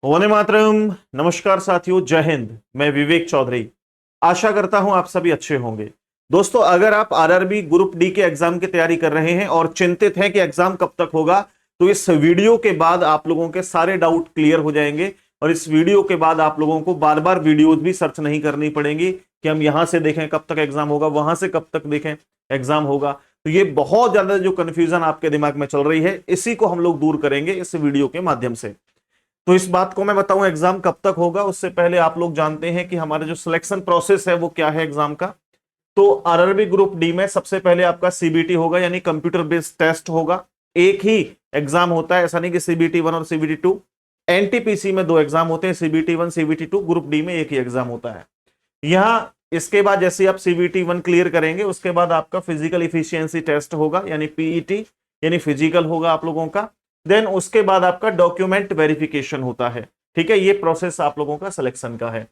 वंदे मातरम। नमस्कार साथियों, जय हिंद। मैं विवेक चौधरी। आशा करता हूं आप सभी अच्छे होंगे। दोस्तों, अगर आप आरआरबी ग्रुप डी के एग्जाम की तैयारी कर रहे हैं और चिंतित हैं कि एग्जाम कब तक होगा, तो इस वीडियो के बाद आप लोगों के सारे डाउट क्लियर हो जाएंगे। और इस वीडियो के बाद आप लोगों को बार बार वीडियोज भी सर्च नहीं करनी पड़ेंगी कि हम यहां से देखें कब तक एग्जाम होगा, वहां से कब तक देखें एग्जाम होगा। तो ये बहुत ज्यादा जो कंफ्यूजन आपके दिमाग में चल रही है, इसी को हम लोग दूर करेंगे इस वीडियो के माध्यम से। तो इस बात को मैं बताऊं एग्जाम कब तक होगा, उससे पहले आप लोग जानते हैं कि हमारा जो सिलेक्शन प्रोसेस है वो क्या है एग्जाम का। तो आरआरबी ग्रुप डी में सबसे पहले आपका सीबीटी होगा, यानी कंप्यूटर बेस्ड टेस्ट होगा। एक ही एग्जाम होता है, ऐसा नहीं कि सीबीटी 1 और सीबीटी 2। एनटीपीसी में दो एग्जाम होते हैं, सीबीटी 1 सीबीटी 2। ग्रुप डी में एक ही एग्जाम होता है। यहां इसके बाद जैसे आप सीबीटी 1 क्लियर करेंगे, उसके बाद आपका फिजिकल इफिशियंसी टेस्ट होगा, यानी पीईटी, यानी फिजिकल होगा आप लोगों का। देन उसके बाद आपका डॉक्यूमेंट वेरिफिकेशन होता है। ठीक है, ये प्रोसेस आप लोगों का सिलेक्शन का है।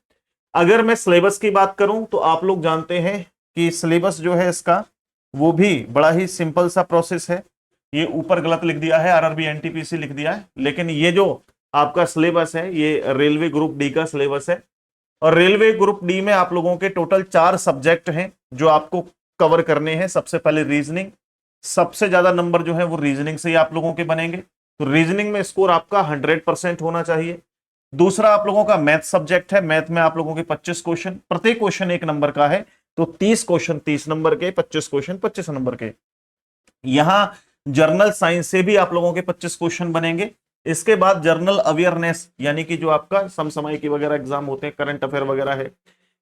अगर मैं सिलेबस की बात करूं तो आप लोग जानते हैं कि सिलेबस जो है इसका वो भी बड़ा ही सिंपल सा प्रोसेस है। ये ऊपर गलत लिख दिया है, आरआरबी एनटीपीसी लिख दिया है, लेकिन ये जो आपका सिलेबस है ये रेलवे ग्रुप डी का सिलेबस है। और रेलवे ग्रुप डी में आप लोगों के टोटल 4 सब्जेक्ट हैं जो आपको कवर करने हैं। सबसे पहले रीजनिंग, सबसे ज्यादा नंबर जो है वो रीजनिंग से ही आप लोगों के बनेंगे। तो रीजनिंग में स्कोर आपका 100% होना चाहिए। दूसरा आप लोगों का मैथ सब्जेक्ट है। मैथ में आप लोगों के 25 क्वेश्चन, प्रत्येक क्वेश्चन 1 नंबर का है। तो 30 क्वेश्चन 30 नंबर के, 25 क्वेश्चन 25 नंबर के। यहां जर्नल साइंस से भी आप लोगों के 25 क्वेश्चन बनेंगे। इसके बाद जर्नल अवेयरनेस, यानी कि जो आपका समसामयिकी वगैरह एग्जाम होते हैं, करंट अफेयर वगैरह है,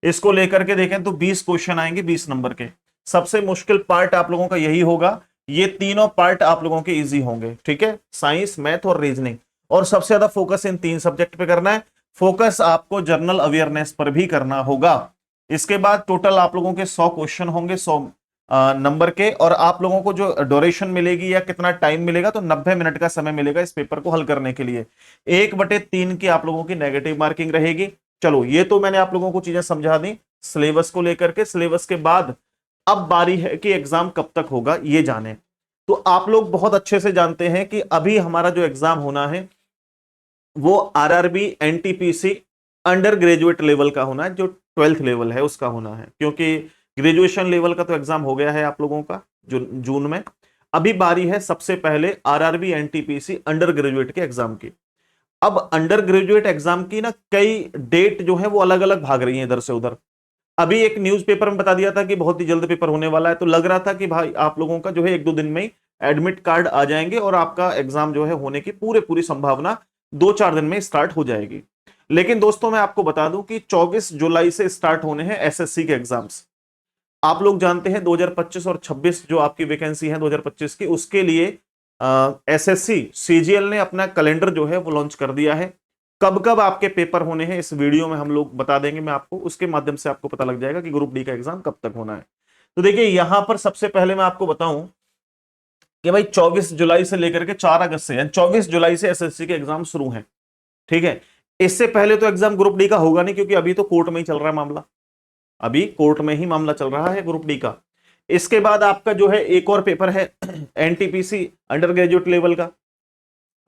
इसको लेकर के देखें तो 20 क्वेश्चन आएंगे 20 नंबर के। सबसे मुश्किल पार्ट आप लोगों का यही होगा। ये तीनों पार्ट आप लोगों के इजी होंगे। ठीक है, साइंस, मैथ और रीजनिंग। और सबसे ज्यादा फोकस इन 3 सब्जेक्ट पे करना है। फोकस आपको जर्नल अवेयरनेस पर भी करना होगा। इसके बाद टोटल आप लोगों के 100 क्वेश्चन होंगे, 100 नंबर के। और आप लोगों को जो ड्यूरेशन मिलेगी या कितना टाइम मिलेगा, तो 90 मिनट का समय मिलेगा इस पेपर को हल करने के लिए। 1/3 की आप लोगों की नेगेटिव मार्किंग रहेगी। चलो, ये तो मैंने आप लोगों को चीजें समझा दी सिलेबस को लेकर के। सिलेबस के बाद अब बारी है कि एग्जाम कब तक होगा ये जाने। तो आप लोग बहुत अच्छे से जानते हैं कि अभी हमारा जो एग्जाम होना है वो RRB NTPC under graduate level का होना है, जो 12th लेवल है उसका होना है। क्योंकि ग्रेजुएशन लेवल का तो एग्जाम हो गया है आप लोगों का जून में। अभी बारी है सबसे पहले आरआरबी एनटीपीसी अंडर ग्रेजुएट के एग्जाम की। अब अंडर ग्रेजुएट एग्जाम की ना कई डेट जो है वो अलग अलग भाग रही है इधर से उधर। अभी एक न्यूज़पेपर में बता दिया था कि बहुत ही जल्द पेपर होने वाला है, तो लग रहा था कि भाई आप लोगों का जो है 1-2 दिन में ही एडमिट कार्ड आ जाएंगे और आपका एग्जाम जो है होने की पूरी संभावना 2-4 दिन में स्टार्ट हो जाएगी। लेकिन दोस्तों, मैं आपको बता दूं कि 24 जुलाई से स्टार्ट होने हैं एसएससी के एग्जाम्स। आप लोग जानते हैं 2025 और 26 जो आपकी वैकेंसी है 2025 की, उसके लिए एसएससी सीजीएल ने अपना कैलेंडर जो है वो लॉन्च कर दिया है। कब कब आपके पेपर होने हैं इस वीडियो में हम लोग बता देंगे, मैं आपको उसके माध्यम से आपको पता लग जाएगा कि ग्रुप डी का एग्जाम कब तक होना है। तो देखिए, यहां पर सबसे पहले मैं आपको बताऊं कि भाई 24 जुलाई से लेकर के 4 अगस्त से, यानी 24 जुलाई से एसएससी के एग्जाम शुरू हैं। ठीक है, इससे पहले तो एग्जाम ग्रुप डी का होगा नहीं, क्योंकि अभी तो कोर्ट में ही चल रहा है मामला। अभी कोर्ट में ही मामला चल रहा है ग्रुप डी का। इसके बाद आपका जो है एक और पेपर है एनटीपीसी अंडर ग्रेजुएट लेवल का,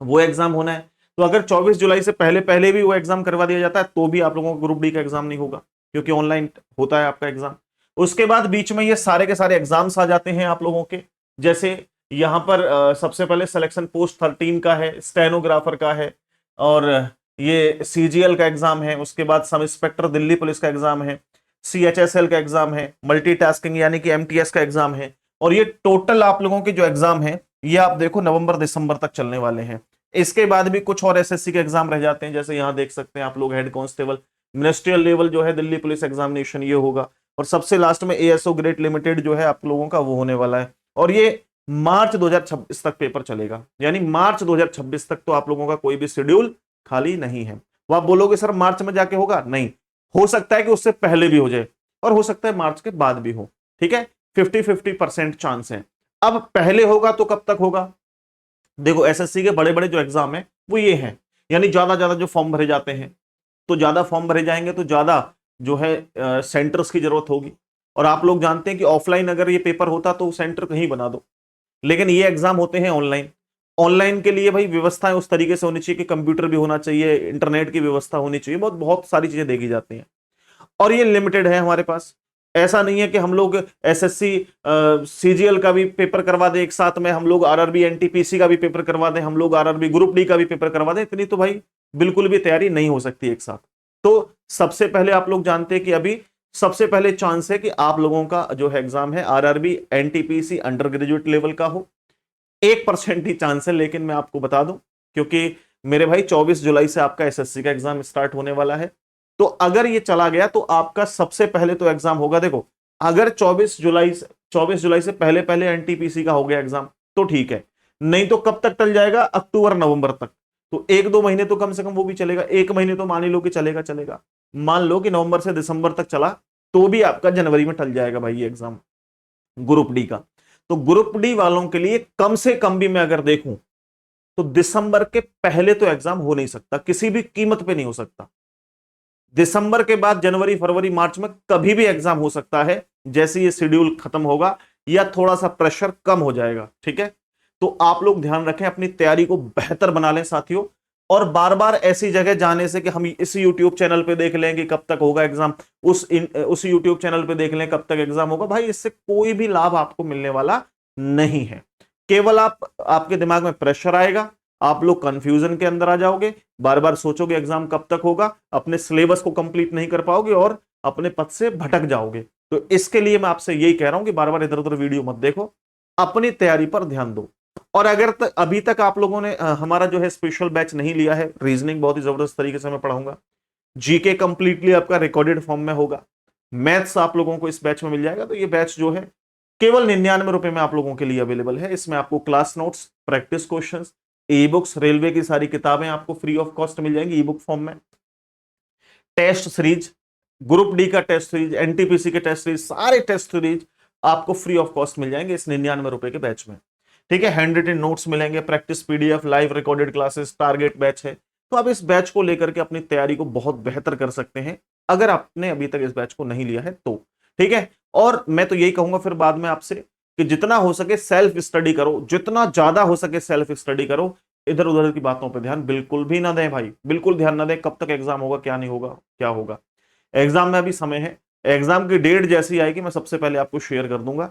वो एग्जाम होना है। तो अगर 24 जुलाई से पहले पहले भी वो एग्जाम करवा दिया जाता है तो भी आप लोगों को ग्रुप डी का एग्जाम नहीं होगा, क्योंकि ऑनलाइन होता है आपका एग्जाम। उसके बाद बीच में ये सारे के सारे एग्जाम्स आ जाते हैं आप लोगों के। जैसे यहां पर सबसे पहले सिलेक्शन पोस्ट 13 का है, स्टेनोग्राफर का है, और ये सीजीएल का एग्जाम है। उसके बाद सब इंस्पेक्टर दिल्ली पुलिस का एग्जाम है, सीएचएसएल का एग्जाम है, मल्टीटास्किंग यानी कि एमटीएस का एग्जाम है। और ये टोटल आप लोगों के जो एग्जाम है ये आप देखो नवंबर दिसंबर तक चलने वाले हैं। इसके बाद भी कुछ और एसएससी के एग्जाम रह जाते हैं, जैसे यहां देख सकते हैं आप लोग हेड कांस्टेबल मिनिस्ट्रियल लेवल जो है दिल्ली पुलिस एग्जामिनेशन ये होगा। और सबसे लास्ट में एएसओ ग्रेड लिमिटेड जो है आप लोगों का वो होने वाला है। और ये मार्च 2026 तक पेपर चलेगा, यानी मार्च 2026 तक तो आप लोगों का कोई भी शेड्यूल खाली नहीं है। वो आप बोलोगे सर मार्च में जाके होगा, नहीं, हो सकता है कि उससे पहले भी हो जाए और हो सकता है मार्च के बाद भी हो। ठीक है, 50-50% चांस है। अब पहले होगा तो कब तक होगा? देखो, एसएससी के बड़े बड़े जो एग्जाम है वो ये हैं, यानी ज्यादा ज्यादा जो फॉर्म भरे जाते हैं, तो ज्यादा फॉर्म भरे जाएंगे तो ज्यादा जो है सेंटर्स की जरूरत होगी। और आप लोग जानते हैं कि ऑफलाइन अगर ये पेपर होता तो सेंटर कहीं बना दो, लेकिन ये एग्जाम होते हैं ऑनलाइन। ऑनलाइन के लिए भाई व्यवस्थाएं उस तरीके से होनी चाहिए कि कंप्यूटर भी होना चाहिए, इंटरनेट की व्यवस्था होनी चाहिए, बहुत बहुत सारी चीजें देखी जाती हैं। और ये लिमिटेड है हमारे पास। ऐसा नहीं है कि हम लोग एसएससी सीजीएल का भी पेपर करवा दें एक साथ में, हम लोग आरआरबी एनटीपीसी का भी पेपर करवा दें, हम लोग आरआरबी ग्रुप डी का भी पेपर करवा दें, इतनी तो भाई बिल्कुल भी तैयारी नहीं हो सकती एक साथ। तो सबसे पहले आप लोग जानते हैं कि अभी सबसे पहले चांस है कि आप लोगों का जो है एग्जाम है RRB NTPC under graduate level का हो। 1% ही चांस है, लेकिन मैं आपको बता दूं, क्योंकि मेरे भाई 24 जुलाई से आपका एसएससी का एग्जाम स्टार्ट होने वाला है। तो अगर ये चला गया तो आपका सबसे पहले तो एग्जाम होगा, देखो अगर 24 जुलाई से पहले पहले एनटीपीसी का हो गया एग्जाम तो ठीक है, नहीं तो कब तक टल जाएगा, अक्टूबर नवंबर तक। तो 1-2 महीने तो कम से कम वो भी चलेगा, 1 महीने तो मान ही लो कि चलेगा चलेगा, मान लो कि नवंबर से दिसंबर तक चला तो भी आपका जनवरी में टल जाएगा भाई ये एग्जाम ग्रुप डी का। तो ग्रुप डी वालों के लिए कम से कम भी मैं अगर देखूं तो दिसंबर के पहले तो एग्जाम हो नहीं सकता, किसी भी कीमत पे नहीं हो सकता। दिसंबर के बाद जनवरी फरवरी मार्च में कभी भी एग्जाम हो सकता है, जैसे ये शेड्यूल खत्म होगा या थोड़ा सा प्रेशर कम हो जाएगा, ठीक है। तो आप लोग ध्यान रखें, अपनी तैयारी को बेहतर बना लें साथियों। और बार बार ऐसी जगह जाने से कि हम इस यूट्यूब चैनल पे देख लें कि कब तक होगा एग्जाम, उस यूट्यूब चैनल पे देख लें कब तक एग्जाम होगा, भाई इससे कोई भी लाभ आपको मिलने वाला नहीं है। केवल आपके दिमाग में प्रेशर आएगा, आप लोग कंफ्यूजन के अंदर आ जाओगे, बार बार सोचोगे एग्जाम कब तक होगा, अपने सिलेबस को कंप्लीट नहीं कर पाओगे और अपने पथ से भटक जाओगे। तो इसके लिए मैं आपसे यही कह रहा हूं कि बार बार इधर उधर वीडियो मत देखो, अपनी तैयारी पर ध्यान दो। और अगर अभी तक आप लोगों ने हमारा जो है स्पेशल बैच नहीं लिया है, रीजनिंग बहुत ही जबरदस्त तरीके से मैं पढ़ाऊंगा, जीके कंप्लीटली आपका रिकॉर्डेड फॉर्म में होगा, मैथ्स आप लोगों को इस बैच में मिल जाएगा। तो ये बैच जो है केवल 99 रुपए में आप लोगों के लिए अवेलेबल है। इसमें आपको class notes, practice questions, e books, railway की सारी किताबें आपको फ्री ऑफ कॉस्ट मिल जाएंगी ई बुक फॉर्म में, टेस्ट सीरीज, ग्रुप डी का टेस्ट सीरीज, एनटीपीसी के टेस्ट सीरीज, सारे टेस्ट सीरीज आपको फ्री ऑफ कॉस्ट मिल जाएंगे इस 99 रुपए के बैच में, ठीक है। हैंड रिटन नोट्स मिलेंगे, practice PDF, live recorded classes, target batch है। तो आप इस बैच को लेकर के अपनी तैयारी को बहुत बेहतर कर सकते हैं अगर आपने अभी तक इस बैच को नहीं लिया है तो, ठीक है। और मैं तो यही कहूंगा फिर बाद में आपसे कि जितना हो सके सेल्फ स्टडी करो, जितना ज्यादा हो सके सेल्फ स्टडी करो, इधर उधर की बातों पर ध्यान बिल्कुल भी ना दें भाई, बिल्कुल ध्यान ना दें। कब तक एग्जाम होगा, क्या नहीं होगा, क्या होगा, एग्जाम में अभी समय है। एग्जाम की डेट जैसी आएगी मैं सबसे पहले आपको शेयर कर दूंगा।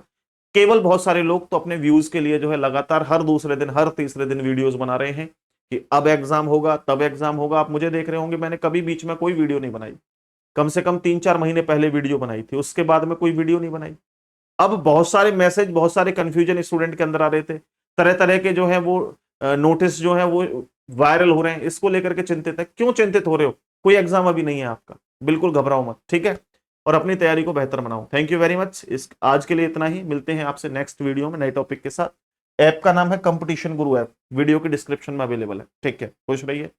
केवल बहुत सारे लोग तो अपने व्यूज के लिए जो है लगातार हर दूसरे दिन, हर तीसरे दिन वीडियोस बना रहे हैं कि अब एग्जाम होगा, तब एग्जाम होगा। आप मुझे देख रहे होंगे, मैंने कभी बीच में कोई वीडियो नहीं बनाई, कम से कम 3-4 महीने पहले वीडियो बनाई थी, उसके बाद में कोई वीडियो नहीं बनाई। अब बहुत सारे मैसेज, बहुत सारे कंफ्यूजन स्टूडेंट के अंदर आ रहे थे, तरह तरह के जो है वो नोटिस जो है वो वायरल हो रहे हैं, इसको लेकर के चिंतित है। क्यों चिंतित हो रहे हो, कोई एग्जाम अभी नहीं है आपका, बिल्कुल घबराओ मत, ठीक है। और अपनी तैयारी को बेहतर बनाओ। Thank you very much. इस आज के लिए इतना ही, मिलते हैं आपसे नेक्स्ट वीडियो में नए टॉपिक के साथ। ऐप का नाम है कंपटीशन गुरु ऐप, वीडियो के डिस्क्रिप्शन में अवेलेबल है, ठीक है। खुश रहिए।